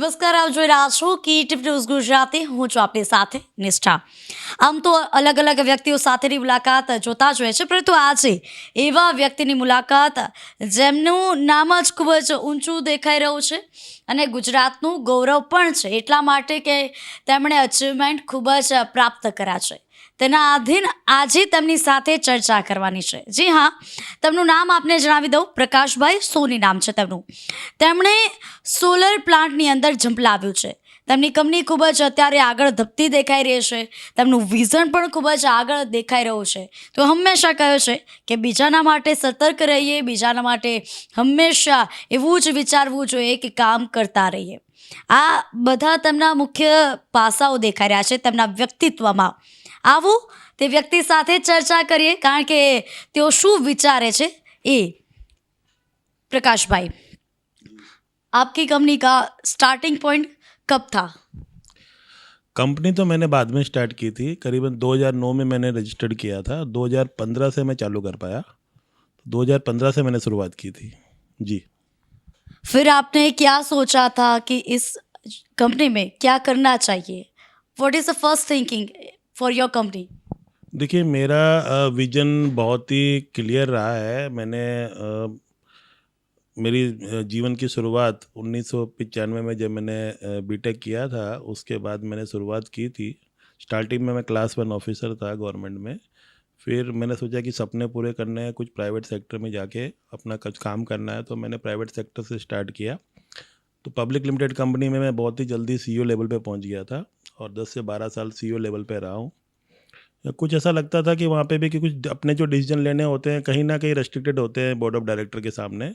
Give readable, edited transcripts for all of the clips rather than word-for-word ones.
નમસ્કાર, આપ જોઈ રહ્યા છો KTV ન્યૂઝ ગુજરાતી. હું છું આપની સાથે નિષ્ઠા. આમ તો અલગ અલગ વ્યક્તિઓ સાથેની મુલાકાત જોતા જ હોય છે, પરંતુ આજે એવા વ્યક્તિની મુલાકાત જેમનું નામ જ ખૂબ જ ઊંચું દેખાઈ રહ્યું છે અને ગુજરાતનું ગૌરવ પણ છે, એટલા માટે કે તેમણે અચીવમેન્ટ ખૂબ જ પ્રાપ્ત કર્યા છે. તેના આધીન આજે તેમની સાથે ચર્ચા કરવાની છે. જી હા, તેમનું નામ આપને જણાવી દઉં. પ્રકાશભાઈ સોની નામ છે તેમનું. તેમણે સોલર પ્લાન્ટની અંદર ઝંપલાવ્યું છે. તેમની કંપની ખૂબ જ અત્યારે આગળ ધપતી દેખાઈ રહી છે. તેમનું વિઝન પણ ખૂબ જ આગળ દેખાઈ રહ્યું છે. તો હંમેશા કહે છે કે બીજાના માટે સતર્ક રહીએ, બીજાના માટે હંમેશા એવું જ વિચારવું જોઈએ કે કામ કરતા રહીએ. આ બધા તેમના મુખ્ય પાસાઓ દેખાઈ રહ્યા છે તેમના વ્યક્તિત્વમાં. આવું તે વ્યક્તિ સાથે ચર્ચા કરીએ, કારણ કે તેઓ શું વિચારે છે એ. प्रकाश भाई, आपकी कंपनी का स्टार्टिंग पॉइंट कब था? कंपनी तो मैंने बाद में स्टार्ट की थी, करीबन 2009 में मैंने रजिस्टर्ड किया था. 2015 से मैं चालू कर पाया. 2015 से मैंने शुरुआत की थी जी. फिर आपने क्या सोचा था कि इस कंपनी में क्या करना चाहिए? What is the first thinking for your company? देखिए, मेरा विजन बहुत ही क्लियर रहा है. मेरी जीवन की शुरुआत 1995 में जब मैंने बीटेक किया था, उसके बाद मैंने शुरुआत की थी. स्टार्टिंग में मैं क्लास 1 ऑफिसर था गवर्नमेंट में. फिर मैंने सोचा कि सपने पूरे करने हैं, कुछ प्राइवेट सेक्टर में जाके अपना कुछ काम करना है, तो मैंने प्राइवेट सेक्टर से स्टार्ट किया. तो पब्लिक लिमिटेड कंपनी में मैं बहुत ही जल्दी CEO लेवल पे पहुंच गया था और 10 से 12 साल CEO लेवल पे रहा हूँ. कुछ ऐसा लगता था कि वहाँ पे भी कि कुछ अपने जो डिसीजन लेने होते हैं कहीं ना कहीं रेस्ट्रिक्टेड होते हैं बोर्ड ऑफ डायरेक्टर के सामने.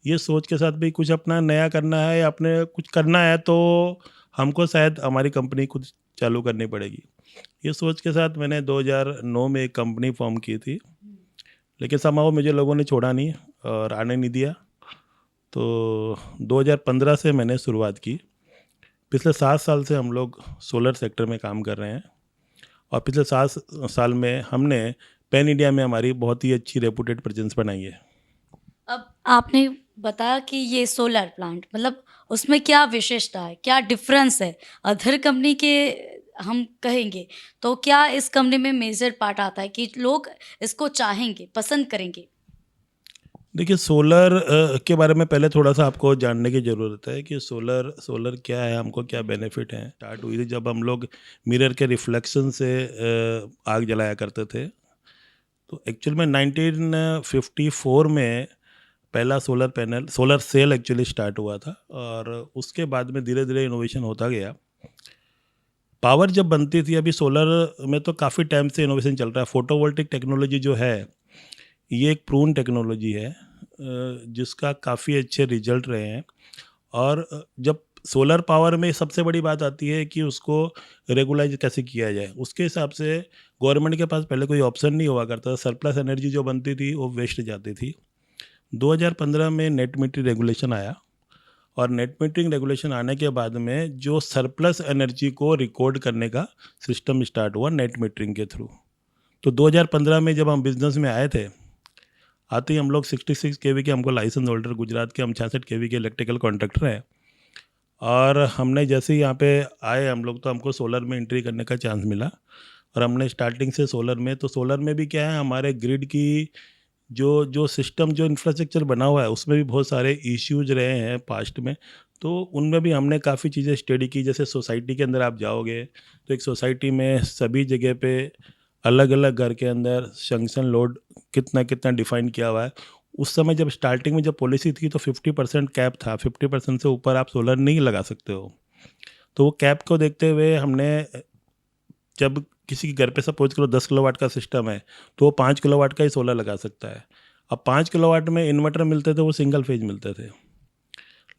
ये सोच के साथ भी कुछ अपना नया करना है या अपने कुछ करना है तो हमको शायद हमारी कंपनी खुद चालू करनी पड़ेगी. ये सोच के साथ मैंने 2009 में एक कंपनी फॉर्म की थी, लेकिन समाओ मुझे लोगों ने छोड़ा नहीं और आने नहीं दिया. तो 2015 से मैंने शुरुआत की. पिछले 7 साल से हम लोग सोलर सेक्टर में काम कर रहे हैं और पिछले 7 साल में हमने पैन इंडिया में हमारी बहुत ही अच्छी रेपुटेड प्रेजेंस बनाई है. अब आपने बताया कि ये सोलर प्लांट, मतलब उसमें क्या विशेषता है, क्या डिफरेंस है अदर कंपनी के, हम कहेंगे तो क्या इस कंपनी में मेजर पार्ट आता है कि लोग इसको चाहेंगे, पसंद करेंगे? देखिए, सोलर के बारे में पहले थोड़ा सा आपको जानने की ज़रूरत है कि सोलर क्या है, हमको क्या बेनिफिट है. स्टार्ट हुई थी जब हम लोग मिरर के रिफ्लेक्शन से आग जलाया करते थे. तो एक्चुअल में 1954 में पहला सोलर सेल एक्चुअली स्टार्ट हुआ था और उसके बाद में धीरे धीरे इनोवेशन होता गया. पावर जब बनती थी, अभी सोलर में तो काफ़ी टाइम से इनोवेशन चल रहा है. फोटोवोल्टिक टेक्नोलॉजी जो है ये एक प्रूवन टेक्नोलॉजी है जिसका काफ़ी अच्छे रिजल्ट रहे हैं. और जब सोलर पावर में सबसे बड़ी बात आती है कि उसको रेगुलाइज कैसे किया जाए. उसके हिसाब से गवर्नमेंट के पास पहले कोई ऑप्शन नहीं हुआ करता था. सरप्लस एनर्जी जो बनती थी वो वेस्ट जाती थी. 2015 में नेट मीटरिंग रेगुलेशन आया और नेट मीटरिंग रेगुलेशन आने के बाद में जो सरप्लस एनर्जी को रिकॉर्ड करने का सिस्टम स्टार्ट हुआ नेट मीटरिंग के थ्रू. तो 2015 में जब हम बिजनेस में आए थे, आते ही हम लोग 66 kV के हमको लाइसेंस होल्डर, गुजरात के हम 66 kV के इलेक्ट्रिकल कॉन्ट्रैक्टर हैं. और हमने जैसे ही यहाँ पे आए हम लोग, तो हमको सोलर में एंट्री करने का चांस मिला और हमने स्टार्टिंग से सोलर में. तो सोलर में भी क्या है, हमारे ग्रिड की जो सिस्टम, जो इंफ्रास्ट्रक्चर बना हुआ है, उसमें भी बहुत सारे इश्यूज रहे हैं पास्ट में. तो उनमें भी हमने काफ़ी चीज़ें स्टडी की. जैसे सोसाइटी के अंदर आप जाओगे तो एक सोसाइटी में सभी जगह पे अलग अलग घर के अंदर जंक्शन लोड कितना कितना डिफाइन किया हुआ है. उस समय जब स्टार्टिंग में जब पॉलिसी थी तो 50% कैप था. 50% से ऊपर आप सोलर नहीं लगा सकते हो. तो वो कैप को देखते हुए हमने, जब किसी के घर पे सपोज करो 10 किलोवाट का सिस्टम है तो वो 5 किलोवाट का ही सोलर लगा सकता है. अब 5 किलोवाट में इन्वर्टर मिलते थे, वो सिंगल फेज मिलते थे.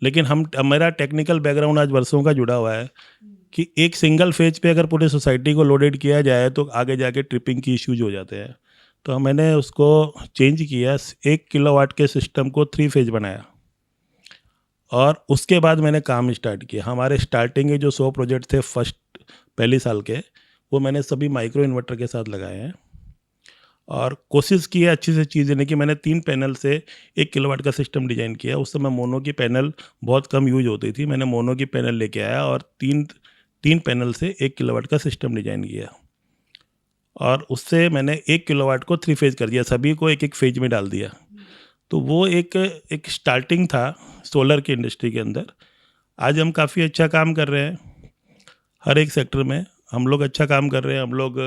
लेकिन हमारा टेक्निकल बैकग्राउंड आज वर्षों का जुड़ा हुआ है कि एक सिंगल फेज पे अगर पूरी सोसाइटी को लोडेड किया जाए तो आगे जाके ट्रिपिंग की इश्यूज हो जाते हैं. तो मैंने उसको चेंज किया, 1 किलोवाट के सिस्टम को 3 फेज बनाया और उसके बाद मैंने काम स्टार्ट किया. हमारे स्टार्टिंग के जो 100 प्रोजेक्ट थे पहली साल के, वो मैंने सभी माइक्रो इन्वर्टर के साथ लगाए हैं. और कोशिश की है अच्छी से चीज़ देने की। मैंने 3 पैनल से 1 किलोवाट का सिस्टम डिज़ाइन किया। उस समय मोनो की पैनल बहुत कम यूज़ होती थी। मैंने मोनो की पैनल लेके आया और 3 पैनल से 1 किलोवाट का सिस्टम डिज़ाइन किया और उससे मैंने 1 किलोवाट को 3 फेज़ कर दिया, सभी को एक-एक फेज़ में डाल दिया। तो वो एक स्टार्टिंग था सोलर की इंडस्ट्री के अंदर। आज हम काफ़ी अच्छा काम कर रहे हैं, हर एक सेक्टर में हम लोग अच्छा काम कर रहे हैं। हम लोग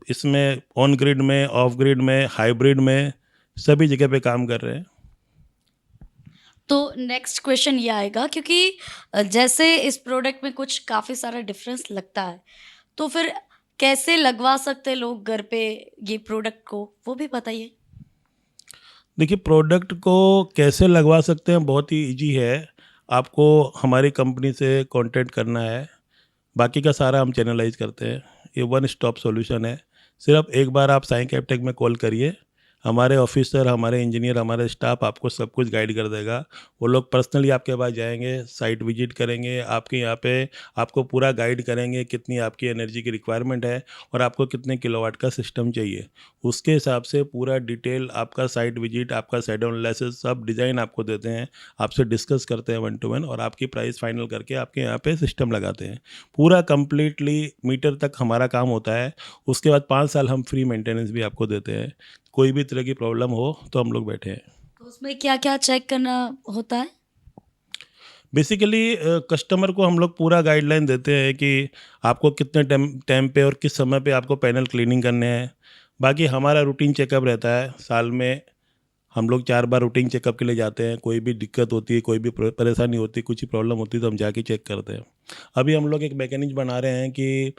इसमें ऑन ग्रिड में, ऑफ ग्रिड में, हाइब्रिड में सभी जगह पे काम कर रहे हैं। तो नेक्स्ट क्वेश्चन ये आएगा, क्योंकि जैसे इस प्रोडक्ट में कुछ काफ़ी सारा डिफरेंस लगता है, तो फिर कैसे लगवा सकते हैं लोग घर पे ये प्रोडक्ट को, वो भी बताइए। देखिए, प्रोडक्ट को कैसे लगवा सकते हैं, बहुत ही ईजी है। आपको हमारी कंपनी से कांटेक्ट करना है, बाकी का सारा हम चैनलाइज करते हैं। ये वन स्टॉप सॉल्यूशन है। सिर्फ एक बार आप साई कैपटेक में कॉल करिए, हमारे ऑफिसर, हमारे इंजीनियर, हमारे स्टाफ आपको सब कुछ गाइड कर देगा। वो लोग पर्सनली आपके पास जाएंगे, साइट विजिट करेंगे, आपके यहाँ पे आपको पूरा गाइड करेंगे कितनी आपकी एनर्जी की रिक्वायरमेंट है और आपको कितने किलोवाट का सिस्टम चाहिए। उसके हिसाब से पूरा डिटेल आपका साइट विजिट, आपका साइड एनालिसिस, सब डिज़ाइन आपको देते हैं, आपसे डिस्कस करते हैं 1 to 1 और आपकी प्राइस फाइनल करके आपके यहाँ पे सिस्टम लगाते हैं। पूरा कंप्लीटली मीटर तक हमारा काम होता है। उसके बाद 5 साल हम फ्री मेंटेनेंस भी आपको देते हैं। कोई भी तरह की प्रॉब्लम हो तो हम लोग बैठे हैं। तो उसमें क्या क्या चेक करना होता है? बेसिकली कस्टमर को हम लोग पूरा गाइडलाइन देते हैं कि आपको कितने टाइम पे और किस समय पे आपको पैनल क्लीनिंग करने हैं। बाकी हमारा रूटीन चेकअप रहता है, साल में हम लोग 4 बार रूटीन चेकअप के लिए जाते हैं। कोई भी दिक्कत होती है, कोई भी परेशानी होती है, कुछ प्रॉब्लम होती है तो हम जाके चेक करते हैं। अभी हम लोग एक मैकेनिज्म बना रहे हैं कि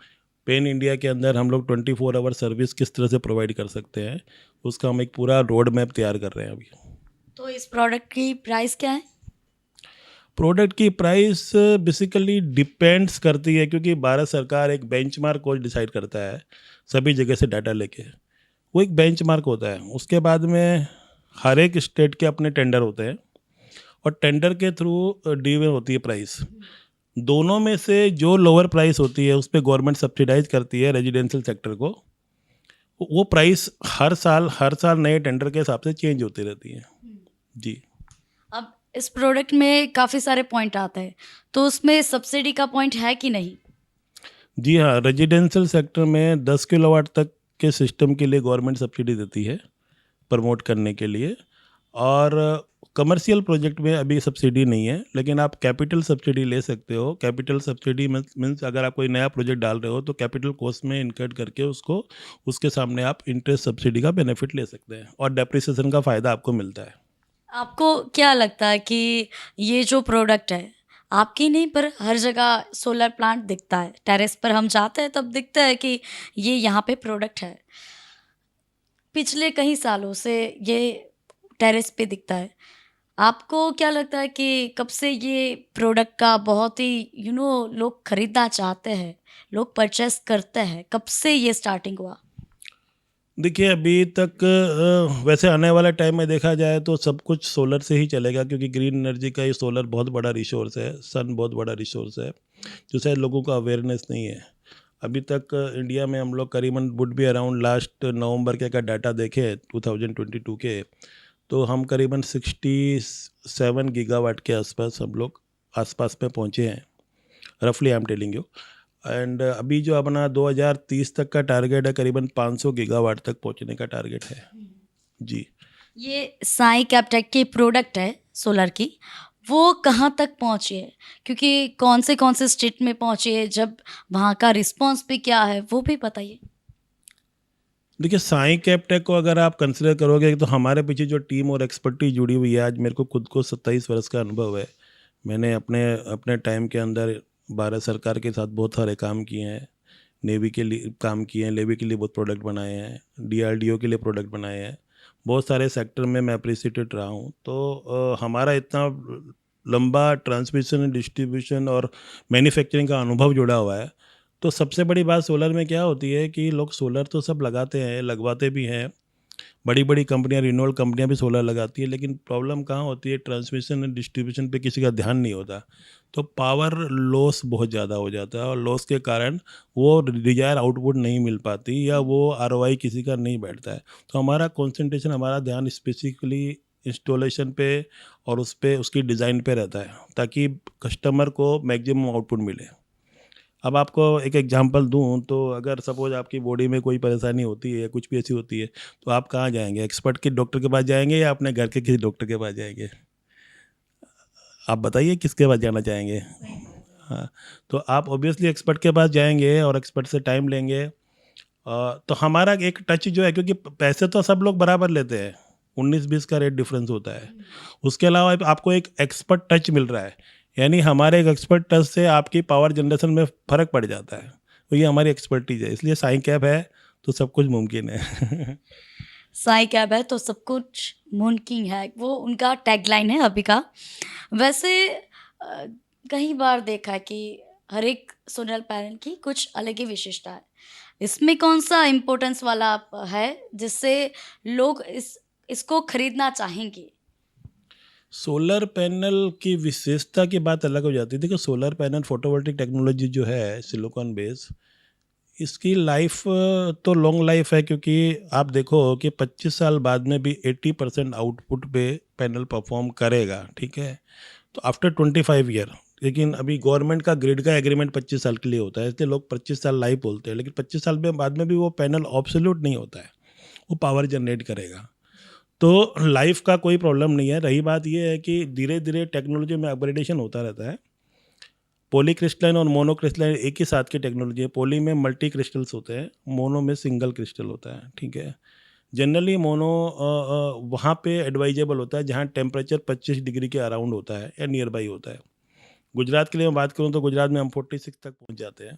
पेन इंडिया के अंदर हम लोग 24 आवर सर्विस किस तरह से प्रोवाइड कर सकते हैं, उसका हम एक पूरा रोड मैप तैयार कर रहे हैं अभी। तो इस प्रोडक्ट की प्राइस क्या है? प्रोडक्ट की प्राइस बेसिकली डिपेंड्स करती है, क्योंकि भारत सरकार एक बेंचमार्क कोस्ट डिसाइड करता है सभी जगह से डाटा लेके। वो एक बेंचमार्क होता है, उसके बाद में हर एक स्टेट के अपने टेंडर होते हैं और टेंडर के थ्रू डी होती है प्राइस। दोनों में से जो लोअर प्राइस होती है उस पर गवर्नमेंट सब्सिडाइज करती है रेजिडेंशियल सेक्टर को। वो प्राइस हर साल नए टेंडर के हिसाब से चेंज होती रहती है। जी अब इस प्रोडक्ट में काफ़ी सारे पॉइंट आते हैं, तो उसमें सब्सिडी का पॉइंट है कि नहीं? जी हाँ, रेजिडेंशियल सेक्टर में 10 किलोवाट तक के सिस्टम के लिए गवर्नमेंट सब्सिडी देती है प्रमोट करने के लिए। और कमर्शियल प्रोजेक्ट में अभी सब्सिडी नहीं है, लेकिन आप कैपिटल सब्सिडी ले सकते हो। कैपिटल सब्सिडी मीन्स अगर आप कोई नया प्रोजेक्ट डाल रहे हो तो कैपिटल कॉस्ट में इनकर्ड करके उसके सामने आप इंटरेस्ट सब्सिडी का बेनिफिट ले सकते हैं और डेप्रिसिएशन का फ़ायदा आपको मिलता है। आपको क्या लगता है कि ये जो प्रोडक्ट है, आपकी नहीं पर हर जगह सोलर प्लांट दिखता है, टेरेस पर हम जाते हैं तब दिखता है कि ये यहाँ पे प्रोडक्ट है। पिछले कई सालों से ये टेरेस पे दिखता है। आपको क्या लगता है कि कब से ये प्रोडक्ट का बहुत ही लोग खरीदना चाहते हैं, लोग परचेस करते हैं, कब से ये स्टार्टिंग हुआ? देखिए, अभी तक वैसे आने वाला टाइम में देखा जाए तो सब कुछ सोलर से ही चलेगा, क्योंकि ग्रीन एनर्जी का ये सोलर बहुत बड़ा रिसोर्स है, सन बहुत बड़ा रिसोर्स है, जो शायद लोगों को अवेयरनेस नहीं है। अभी तक इंडिया में हम लोग करीबन वुड बी अराउंड लास्ट नवंबर के का डाटा देखे 2022 के, तो हम करीबन 67 गीगावाट के आसपास हम लोग आसपास में पहुँचे हैं, रफली I am telling you. And अभी जो अपना 2030 तक का टारगेट है, करीबन 500 गीगावाट तक पहुंचने का टारगेट है। जी ये साई कैपटेक की प्रोडक्ट है सोलर की, वो कहाँ तक पहुँची है? क्योंकि कौन से स्टेट में पहुँची है, जब वहाँ का रिस्पॉन्स भी क्या है, वो भी बताइए। देखिए, साई कैपटेक को अगर आप कंसिडर करोगे तो हमारे पीछे जो टीम और एक्सपर्टीज जुड़ी हुई है, आज मेरे को खुद को 27 वर्ष का अनुभव है। मैंने अपने अपने टाइम के अंदर भारत सरकार के साथ बहुत सारे काम किए हैं, नेवी के लिए काम किए हैं, नेवी के लिए बहुत प्रोडक्ट बनाए हैं, डीआरडीओ के लिए प्रोडक्ट बनाए हैं, बहुत सारे सेक्टर में मैं अप्रिसिएटेड रहा हूँ। तो हमारा इतना लंबा ट्रांसमिशन, डिस्ट्रीब्यूशन और मैन्युफैक्चरिंग का अनुभव जुड़ा हुआ है। तो सबसे बड़ी बात सोलर में क्या होती है कि लोग सोलर तो सब लगाते हैं, लगवाते भी हैं, बड़ी बड़ी कंपनियां, रिन्यूएबल कंपनियां भी सोलर लगाती है, लेकिन प्रॉब्लम कहाँ होती है, ट्रांसमिशन एंड डिस्ट्रीब्यूशन पे किसी का ध्यान नहीं होता, तो पावर लॉस बहुत ज़्यादा हो जाता है और लॉस के कारण वो डिजायर आउटपुट नहीं मिल पाती या वो आरओआई किसी का नहीं बैठता है। तो हमारा कंसंट्रेशन, हमारा ध्यान स्पेसिफिकली इंस्टॉलेशन पे और उस पे, उसकी डिज़ाइन पे रहता है, ताकि कस्टमर को मैक्सिमम आउटपुट मिले। अब आपको एक एग्जांपल दूं तो अगर सपोज आपकी बॉडी में कोई परेशानी होती है, कुछ भी ऐसी होती है, तो आप कहाँ जाएंगे? एक्सपर्ट के डॉक्टर के पास जाएंगे या अपने घर के किसी डॉक्टर के पास जाएंगे? आप बताइए किसके पास जाना चाहेंगे? हाँ, तो आप ऑब्वियसली एक्सपर्ट के पास जाएंगे और एक्सपर्ट से टाइम लेंगे। तो हमारा एक टच जो है, क्योंकि पैसे तो सब लोग बराबर लेते हैं, 19-20 का रेट डिफरेंस होता है, उसके अलावा आपको एक एक्सपर्ट टच मिल रहा है, यानी हमारे एक एक्सपर्ट टच से आपकी पावर जनरेशन में फ़र्क पड़ जाता है। तो ये हमारी एक्सपर्टीज है, इसलिए साईं कैब है तो सब कुछ मुमकिन है। साईं कैब है तो सब कुछ मुमकिन है, वो उनका टैगलाइन है अभी का। वैसे कई बार देखा है कि हर एक सोलर पैनल की कुछ अलग ही विशेषता है। इसमें कौन सा इम्पोर्टेंस वाला है जिससे लोग इसको खरीदना चाहेंगे? सोलर पैनल की विशेषता की बात अलग हो जाती है। देखिए, सोलर पैनल फोटोवोल्टिक टेक्नोलॉजी जो है सिलिकॉन बेस, इसकी लाइफ तो लॉन्ग लाइफ है, क्योंकि आप देखो कि 25 साल बाद में भी 80% आउटपुट पे पैनल परफॉर्म करेगा, ठीक है। तो आफ्टर 25 ईयर, लेकिन अभी गवर्नमेंट का ग्रिड का एग्रीमेंट 25 साल के लिए होता है, इसलिए लोग 25 साल लाइफ बोलते हैं, लेकिन 25 साल में बाद में भी वो पैनल ऑब्सोल्यूट नहीं होता है, वो पावर जनरेट करेगा। तो लाइफ का कोई प्रॉब्लम नहीं है। रही बात ये है कि धीरे धीरे टेक्नोलॉजी में अपग्रेडेशन होता रहता है। पॉली क्रिस्टलाइन और मोनो क्रिस्टलाइन एक ही साथ की टेक्नोलॉजी है। पॉली में मल्टी क्रिस्टल्स होते हैं, मोनो में सिंगल क्रिस्टल होता है, ठीक है। जनरली मोनो वहाँ पे एडवाइजेबल होता है जहाँ टेम्परेचर 25 डिग्री के अराउंड होता है या नियर बाई होता है। गुजरात के लिए मैं बात करूँ तो गुजरात में हम 46 तक पहुँच जाते हैं।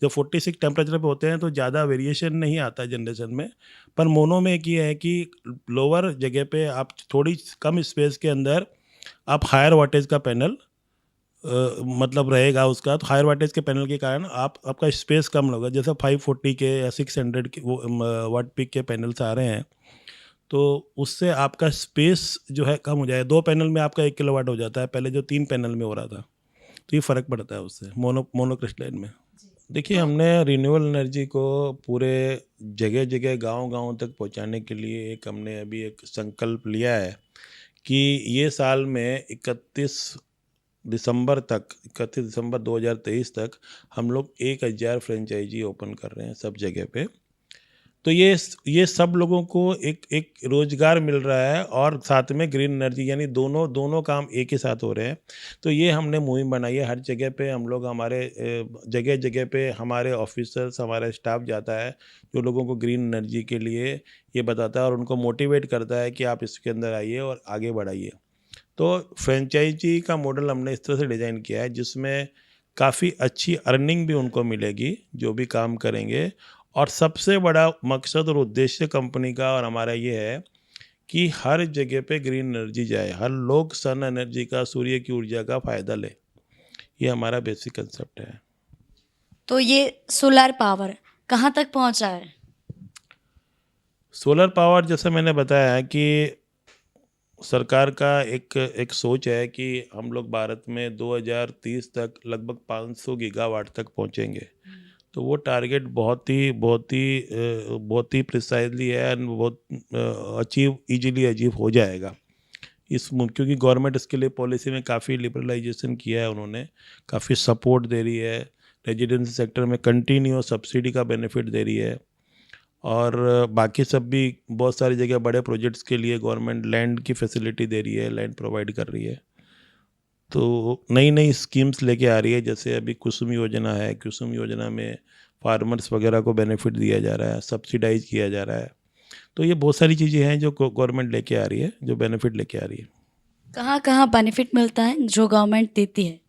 जब 46 टेम्परेचर पे होते हैं तो ज़्यादा वेरिएशन नहीं आता है जनरेशन में। पर मोनो में एक ये है कि लोअर जगह पे आप थोड़ी कम स्पेस के अंदर आप हायर वाटेज का पैनल मतलब रहेगा उसका, तो हायर वाटेज के पैनल के कारण आपका स्पेस कम होगा। जैसे 540 के या 600 के वो वाट पीक के पैनल्स आ रहे हैं, तो उससे आपका स्पेस जो है कम हो जाएगा। 2 पैनल में आपका 1 किलोवाट हो जाता है, पहले जो 3 पैनल में हो रहा था। तो ये फ़र्क पड़ता है उससे मोनो क्रिस्टलाइन में। देखिए, हमने रिन्यूएबल एनर्जी को पूरे जगह जगह गांव-गांव तक पहुंचाने के लिए हमने अभी एक संकल्प लिया है कि ये साल में 31 दिसंबर 2023 तक हम लोग 1000 फ्रेंचाइजी ओपन कर रहे हैं सब जगह पे। तो ये सब लोगों को एक एक रोजगार मिल रहा है और साथ में ग्रीन एनर्जी, यानी दोनों दोनों काम एक ही साथ हो रहे हैं। तो ये हमने मुहिम बनाई है। हर जगह पे हम लोग, हमारे जगह जगह पे हमारे ऑफिसर्स, हमारा स्टाफ जाता है जो लोगों को ग्रीन एनर्जी के लिए ये बताता है और उनको मोटिवेट करता है कि आप इसके अंदर आइए और आगे बढ़ाइए। तो फ्रेंचाइजी का मॉडल हमने इस तरह से डिज़ाइन किया है जिसमें काफ़ी अच्छी अर्निंग भी उनको मिलेगी जो भी काम करेंगे। और सबसे बड़ा मकसद और उद्देश्य कंपनी का और हमारा ये है कि हर जगह पे ग्रीन एनर्जी जाए, हर लोग सन एनर्जी का, सूर्य की ऊर्जा का फ़ायदा ले। ये हमारा बेसिक कंसेप्ट है। तो ये सोलर पावर कहाँ तक पहुँचा है? सोलर पावर, जैसे मैंने बताया है कि सरकार का एक सोच है कि हम लोग भारत में 2030 तक लगभग 500 गीगावाट तक पहुंचेंगे। तो वो टारगेट बहुत ही प्रिसाइजली है एंड बहुत इजीली अचीव हो जाएगा। क्योंकि गवर्नमेंट इसके लिए पॉलिसी में काफ़ी लिबरलाइजेशन किया है, उन्होंने काफ़ी सपोर्ट दे रही है। रेजिडेंसी सेक्टर में कंटिन्यू सब्सिडी का बेनिफिट दे रही है और बाकी सब भी बहुत सारी जगह बड़े प्रोजेक्ट्स के लिए गवर्नमेंट लैंड की फैसिलिटी दे रही है, लैंड प्रोवाइड कर रही है। तो नई नई स्कीम्स लेके आ रही है, जैसे अभी कुसुम योजना है। कुसुम योजना में फार्मर्स वगैरह को बेनिफिट दिया जा रहा है, सब्सिडाइज किया जा रहा है। तो ये बहुत सारी चीज़ें हैं जो गवर्नमेंट लेके आ रही है, जो बेनिफिट लेके आ रही है। कहाँ कहाँ बेनिफिट मिलता है जो गवर्नमेंट देती है?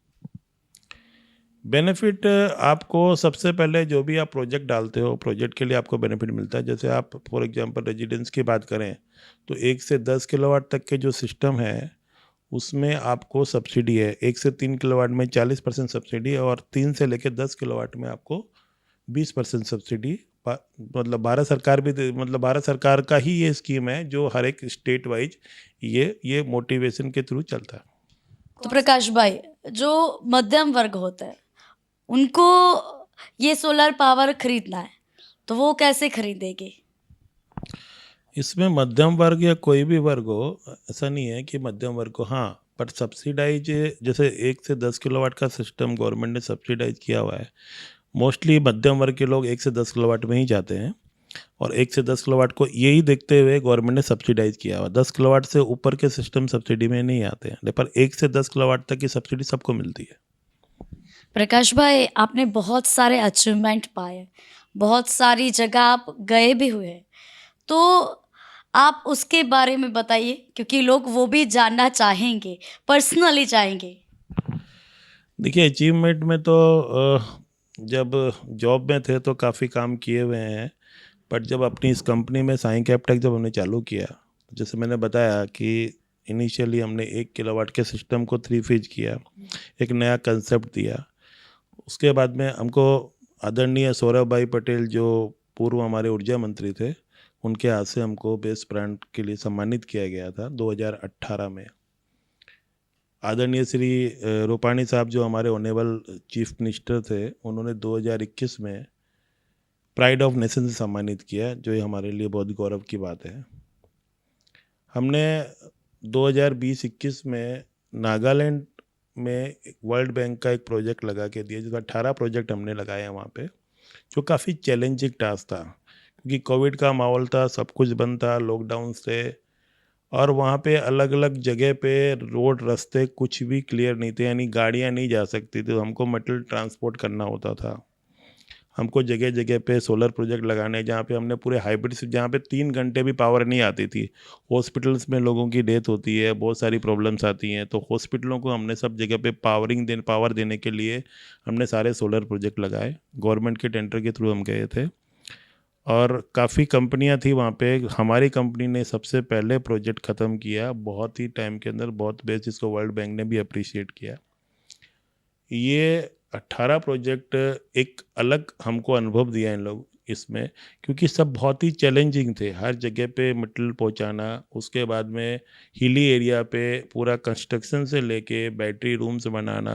बेनिफिट आपको सबसे पहले जो भी आप प्रोजेक्ट डालते हो, प्रोजेक्ट के लिए आपको बेनिफिट मिलता है। जैसे आप फॉर एग्जांपल रेजिडेंस की बात करें तो 1 से 10 किलोवाट तक के जो सिस्टम है उसमें आपको सब्सिडी है। 1 से 3 किलोवाट में 40% सब्सिडी और 3 से लेकर 10 किलोवाट में आपको 20% सब्सिडी मतलब भारत सरकार भी मतलब भारत सरकार का ही ये स्कीम है जो हर एक स्टेट वाइज ये मोटिवेशन के थ्रू चलता है। तो प्रकाश भाई, जो मध्यम वर्ग होता है उनको ये सोलर पावर खरीदना है तो वो कैसे खरीदेंगे? इसमें मध्यम वर्ग या कोई भी वर्ग हो, ऐसा नहीं है कि मध्यम वर्ग को, हाँ, पर सब्सिडाइज, जैसे 1 से 10 किलोवाट का सिस्टम गवर्नमेंट ने सब्सिडाइज किया हुआ है। मोस्टली मध्यम वर्ग के लोग 1 से 10 किलोवाट में ही जाते हैं, और 1 से 10 किलोवाट को यही देखते हुए गवर्नमेंट ने सब्सिडाइज किया हुआ। 10 किलोवाट से ऊपर के सिस्टम सब्सिडी में नहीं आते हैं, पर 1 से 10 किलोवाट तक की सब्सिडी सबको मिलती है। प्रकाश भाई, आपने बहुत सारे अचीवमेंट पाए, बहुत सारी जगह आप गए भी हुए हैं, तो आप उसके बारे में बताइए क्योंकि लोग वो भी जानना चाहेंगे, पर्सनली चाहेंगे। देखिए, अचीवमेंट में तो जब जॉब में थे तो काफ़ी काम किए हुए हैं, बट जब अपनी इस कंपनी में साई कैपटेक जब हमने चालू किया, जैसे मैंने बताया कि इनिशियली हमने 1 किलोवाट के सिस्टम को 3 फेज किया, एक नया कंसेप्ट दिया। उसके बाद में हमको आदरणीय सौरभ भाई पटेल, जो पूर्व हमारे ऊर्जा मंत्री थे, उनके हाथ से हमको बेस्ट ब्रांड के लिए सम्मानित किया गया था 2018 में। आदरणीय श्री रूपाणी साहब, जो हमारे ऑनेबल चीफ मिनिस्टर थे, उन्होंने 2021 में प्राइड ऑफ नेशन से सम्मानित किया, जो ये हमारे लिए बहुत गौरव की बात है। हमने 2020-21 में नागालैंड में वर्ल्ड बैंक का एक प्रोजेक्ट लगा के दिया, जिसका 18 प्रोजेक्ट हमने लगाए हैं वहाँ पे, जो काफ़ी चैलेंजिंग टास्क था, क्योंकि कोविड का माहौल था, सब कुछ बंद था, लॉकडाउन से, और वहाँ पे अलग अलग जगह पे रोड रास्ते कुछ भी क्लियर नहीं थे, यानी गाड़ियाँ नहीं जा सकती थी, तो हमको मटेरियल ट्रांसपोर्ट करना होता था। हमको जगह जगह पे सोलर प्रोजेक्ट लगाने, जहाँ पे हमने पूरे हाइब्रिड, जहाँ पे 3 घंटे भी पावर नहीं आती थी। हॉस्पिटल्स में लोगों की डेथ होती है, बहुत सारी प्रॉब्लम्स आती हैं, तो हॉस्पिटलों को हमने सब जगह पे पावर देने के लिए हमने सारे सोलर प्रोजेक्ट लगाए। गवर्नमेंट के टेंडर के थ्रू हम गए थे, और काफ़ी कंपनियां थी वहाँ पे। हमारी कंपनी ने सबसे पहले प्रोजेक्ट ख़त्म किया बहुत ही टाइम के अंदर, बहुत बेस्ट, जिसको वर्ल्ड बैंक ने भी अप्रिशिएट किया। ये 18 प्रोजेक्ट एक अलग हमको अनुभव दिया इन लोग इसमें, क्योंकि सब बहुत ही चैलेंजिंग थे। हर जगह पे मटेरियल पहुंचाना, उसके बाद में हिली एरिया पे पूरा कंस्ट्रक्शन से लेके बैटरी रूम्स बनाना,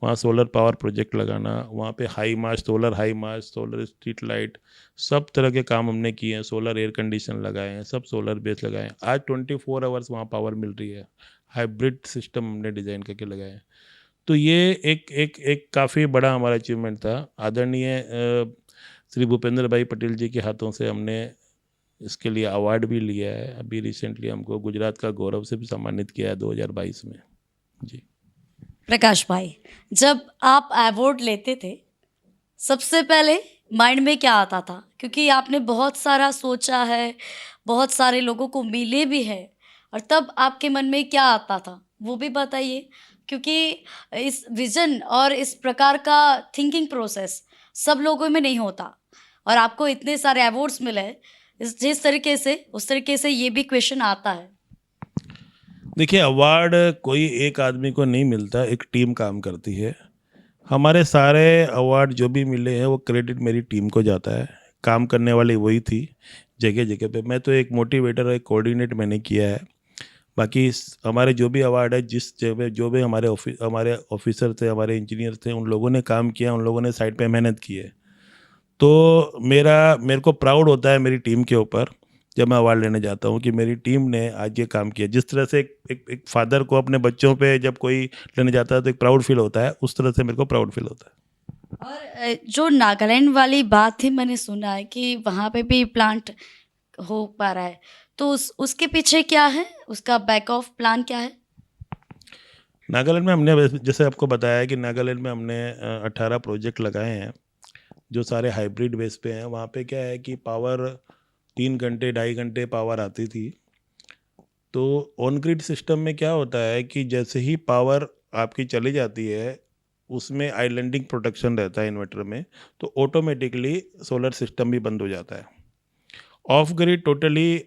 वहाँ सोलर पावर प्रोजेक्ट लगाना, वहाँ पे high mast, solar street light, सब तरह के काम हमने किए हैं। सोलर एयर कंडीशन लगाए हैं, सब सोलर बेस लगाए हैं। आज 24 आवर्स वहाँ पावर मिल रही है। हाइब्रिड सिस्टम हमने डिज़ाइन करके लगाए हैं। तो ये एक काफ़ी बड़ा हमारा अचीवमेंट था। आदरणीय श्री भूपेंद्र भाई पटेल जी के हाथों से हमने इसके लिए अवार्ड भी लिया है। अभी रिसेंटली हमको गुजरात का गौरव से भी सम्मानित किया है 2022 में। जी प्रकाश भाई, जब आप अवार्ड लेते थे सबसे पहले माइंड में क्या आता था? क्योंकि आपने बहुत सारा सोचा है, बहुत सारे लोगों को मिले भी हैं, और तब आपके मन में क्या आता था वो भी बताइए, क्योंकि इस विजन और इस प्रकार का थिंकिंग प्रोसेस सब लोगों में नहीं होता, और आपको इतने सारे अवार्ड्स मिले हैं, जिस तरीके से उस तरीके से ये भी क्वेश्चन आता है। देखिए, अवार्ड कोई एक आदमी को नहीं मिलता, एक टीम काम करती है। हमारे सारे अवार्ड जो भी मिले हैं वो क्रेडिट मेरी टीम को जाता है। काम करने वाली वही थी जगह जगह पे। मैं तो एक मोटिवेटर और एक कोऑर्डिनेट मैंने किया है। बाकी हमारे जो भी अवार्ड है, जिस जगह जो भी हमारे ऑफिसर थे, हमारे इंजीनियर थे, उन लोगों ने काम किया, उन लोगों ने साइड पे मेहनत की है। तो मेरे को प्राउड होता है मेरी टीम के ऊपर जब मैं अवार्ड लेने जाता हूँ कि मेरी टीम ने आज ये काम किया। जिस तरह से एक फादर को अपने बच्चों पे जब कोई लेने जाता है तो एक प्राउड फील होता है, उस तरह से मेरे को प्राउड फील होता है। और जो नागालैंड वाली बात थी, मैंने सुना है कि वहाँ पे भी प्लांट हो पा रहा है, तो उसके पीछे क्या है, उसका बैक ऑफ प्लान क्या है? नागालैंड में हमने जैसे आपको बताया कि नागालैंड में हमने 18 प्रोजेक्ट लगाए हैं जो सारे हाइब्रिड बेस पे हैं। वहाँ पे क्या है कि पावर 3 घंटे 2.5 घंटे पावर आती थी। तो ऑन ग्रिड सिस्टम में क्या होता है कि जैसे ही पावर आपकी चली जाती है, उसमें आइलैंडिंग प्रोटेक्शन रहता है इन्वर्टर में, तो ऑटोमेटिकली सोलर सिस्टम भी बंद हो जाता है। ऑफ ग्रिड टोटली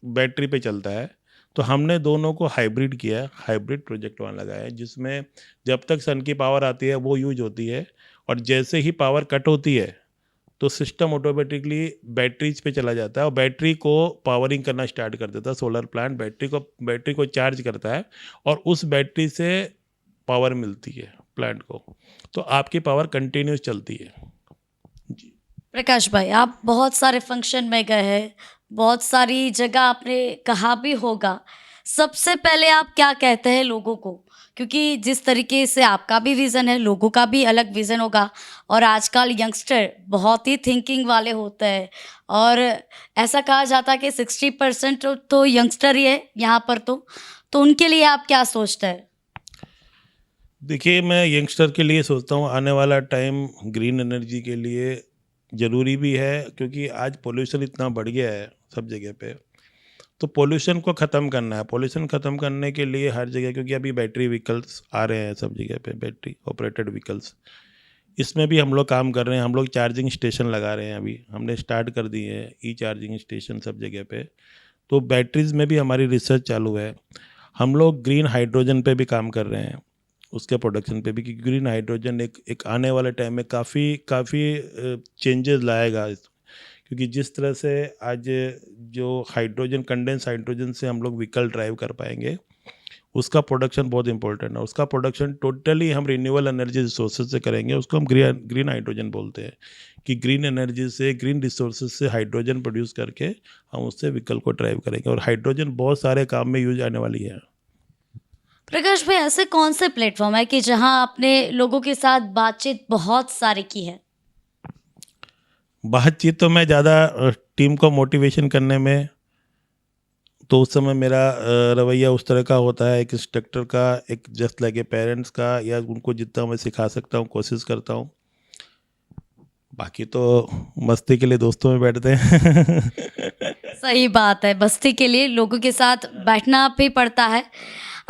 बैटरी पे चलता है। तो हमने दोनों को हाइब्रिड किया, हाइब्रिड प्रोजेक्ट वहाँ लगाया है, जिसमें जब तक सन की पावर आती है वो यूज होती है, और जैसे ही पावर कट होती है तो सिस्टम ऑटोमेटिकली बैटरीज पे चला जाता है और बैटरी को पावरिंग करना स्टार्ट कर देता है। सोलर प्लांट बैटरी को चार्ज करता है और उस बैटरी से पावर मिलती है प्लांट को, तो आपकी पावर कंटिन्यूस चलती है। जी। प्रकाश भाई, आप बहुत सारे फंक्शन में गए हैं, बहुत सारी जगह आपने कहा भी होगा। सबसे पहले आप क्या कहते हैं लोगों को? क्योंकि जिस तरीके से आपका भी विज़न है, लोगों का भी अलग विज़न होगा और आजकल यंगस्टर बहुत ही थिंकिंग वाले होते हैं और ऐसा कहा जाता है कि 60% तो यंगस्टर ही है यहाँ पर तो उनके लिए आप क्या सोचते हैं? देखिए, मैं यंगस्टर के लिए सोचता हूँ आने वाला टाइम ग्रीन एनर्जी के लिए ज़रूरी भी है, क्योंकि आज पोल्यूशन इतना बढ़ गया है सब जगह पे। तो पोल्यूशन को ख़त्म करना है। पोल्यूशन ख़त्म करने के लिए हर जगह, क्योंकि अभी बैटरी व्हीकल्स आ रहे हैं सब जगह पे, बैटरी ऑपरेटेड व्हीकल्स, इसमें भी हम लोग काम कर रहे हैं। हम लोग चार्जिंग स्टेशन लगा रहे हैं, अभी हमने स्टार्ट कर दिए हैं ई चार्जिंग स्टेशन सब जगह पे। तो बैटरीज़ में भी हमारी रिसर्च चालू है। हम लोग ग्रीन हाइड्रोजन पे भी काम कर रहे हैं, उसके प्रोडक्शन पे भी, क्योंकि ग्रीन हाइड्रोजन एक आने वाले टाइम में काफ़ी चेंजेस लाएगा। क्योंकि जिस तरह से आज जो हाइड्रोजन, कंडेंस हाइड्रोजन से हम लोग व्हीकल ड्राइव कर पाएंगे, उसका प्रोडक्शन बहुत इंपॉर्टेंट है। उसका प्रोडक्शन टोटली हम रिन्यूएबल एनर्जी रिसोर्सेज से करेंगे। उसको हम ग्रीन हाइड्रोजन बोलते हैं, कि ग्रीन एनर्जी से, ग्रीन रिसोर्सेज से हाइड्रोजन प्रोड्यूस करके हम उससे व्हीकल को ड्राइव करेंगे। और हाइड्रोजन बहुत सारे काम में यूज आने वाली है। प्रकाश भाई, ऐसे कौन से प्लेटफॉर्म है कि जहां आपने लोगों के साथ बातचीत बहुत सारी की है? बातचीत तो मैं ज़्यादा टीम को मोटिवेशन करने में, तो उस समय मेरा रवैया उस तरह का होता है, एक इंस्ट्रक्टर का, एक जस्ट लाइक ए पेरेंट्स का, या उनको जितना मैं सिखा सकता हूँ कोशिश करता हूँ। बाकी तो मस्ती के लिए दोस्तों में बैठते हैं। सही बात है, बस्ती के लिए लोगों के साथ बैठना भी पड़ता है।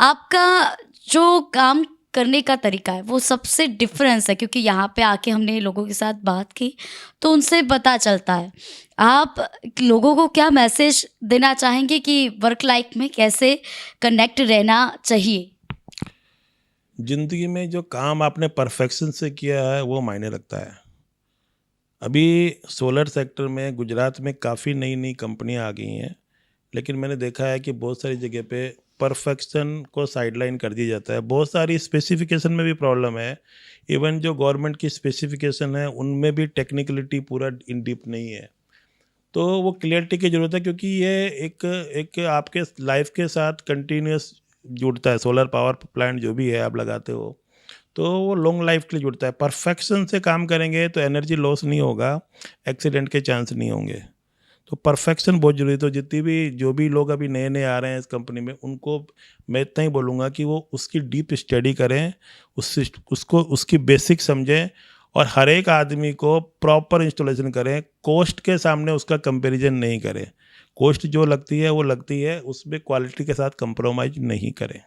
आपका जो काम करने का तरीका है वो सबसे डिफरेंस है, क्योंकि यहाँ पे आके हमने लोगों के साथ बात की तो उनसे पता चलता है। आप लोगों को क्या मैसेज देना चाहेंगे कि वर्क लाइफ में कैसे कनेक्ट रहना चाहिए? जिंदगी में जो काम आपने परफेक्शन से किया है वो मायने रखता है। अभी सोलर सेक्टर में गुजरात में काफ़ी नई नई कंपनियां आ गई हैं, लेकिन मैंने देखा है कि बहुत सारी जगह पे परफेक्शन को साइडलाइन कर दिया जाता है। बहुत सारी स्पेसिफिकेशन में भी प्रॉब्लम है। इवन जो गवर्नमेंट की स्पेसिफिकेशन है उनमें भी टेक्निकलिटी पूरा इन डीप नहीं है। तो वो क्लियरिटी की ज़रूरत है, क्योंकि ये एक आपके लाइफ के साथ कंटिन्यूस जुड़ता है। सोलर पावर प्लांट जो भी है आप लगाते हो, तो वो लॉन्ग लाइफ के लिए जुड़ता है। परफेक्शन से काम करेंगे तो एनर्जी लॉस नहीं होगा, एक्सीडेंट के चांस नहीं होंगे। तो परफेक्शन बहुत जरूरी है। तो जो भी लोग अभी नए नए आ रहे हैं इस कंपनी में, उनको मैं इतना ही बोलूँगा कि वो उसकी डीप स्टडी करें, उसकी बेसिक समझें और हर एक आदमी को प्रॉपर इंस्टॉलेशन करें। कॉस्ट के सामने उसका कंपैरिजन नहीं करें। कॉस्ट जो लगती है वो लगती है, उसमें क्वालिटी के साथ कंप्रोमाइज नहीं करें।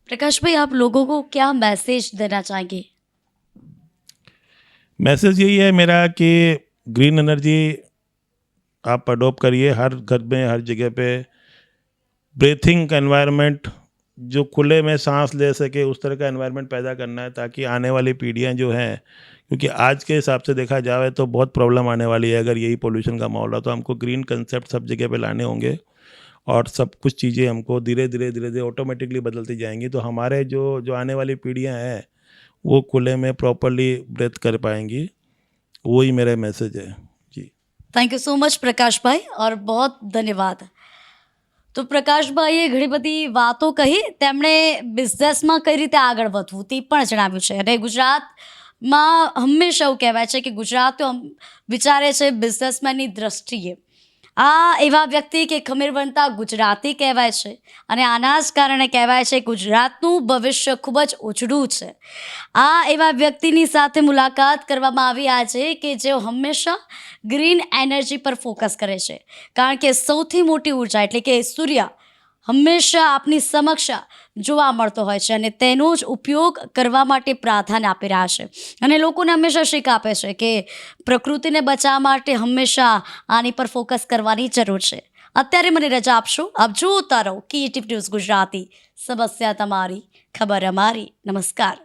प्रकाश भाई, आप लोगों को क्या मैसेज देना चाहेंगे? मैसेज यही है मेरा कि ग्रीन एनर्जी आप अडोप्ट करिए हर घर में, हर जगह पे। ब्रीथिंग एनवायरनमेंट, जो खुले में सांस ले सके उस तरह का एनवायरनमेंट पैदा करना है, ताकि आने वाली पीढ़ियां जो हैं, क्योंकि आज के हिसाब से देखा जाए तो बहुत प्रॉब्लम आने वाली है अगर यही पोल्यूशन का माहौल है। तो हमको ग्रीन कंसेप्ट सब जगह पे लाने होंगे और सब कुछ चीज़ें हमको धीरे धीरे ऑटोमेटिकली बदलती जाएंगी। तो हमारे जो आने वाली पीढ़ियां हैं वो खुले में प्रॉपरली ब्रेथ कर पाएंगी। वही मेरा मैसेज है। जी, thank you so much Prakashbhai और बहुत ધન્યવાદ। તો પ્રકાશભાઈએ ઘણી બધી વાતો કહી, તેમણે બિઝનેસમાં કઈ રીતે આગળ વધવું તે પણ જણાવ્યું છે। અને ગુજરાતમાં હંમેશા એવું કહેવાય છે કે ગુજરાતીઓ વિચારે છે બિઝનેસમેનની દ્રષ્ટિએ। આ એવા વ્યક્તિ કે ખમીર વણતા ગુજરાતી કહેવાય છે અને આના જ કારણે કહેવાય છે ગુજરાતનું ભવિષ્ય ખૂબ જ ઉજળું છે। આ એવા વ્યક્તિની સાથે મુલાકાત કરવામાં આવી આજે કે જેઓ હંમેશા ગ્રીન એનર્જી પર ફોકસ કરે છે, કારણ કે સૌથી મોટી ઉર્જા એટલે કે સૂર્ય હંમેશા આપની સમક્ષ જોવા મળતો હોય છે અને તેનો જ ઉપયોગ કરવા માટે પ્રાધાન્ય આપી રહ્યા છે અને લોકોને હંમેશા શીખ આપે છે કે પ્રકૃતિને બચાવવા માટે હંમેશા આની પર ફોકસ કરવાની જરૂર છે। અત્યારે મને રજા આપશો। આપ જોતા રહો KTV ન્યૂઝ ગુજરાતી, સમસ્યા તમારી, ખબર અમારી। નમસ્કાર।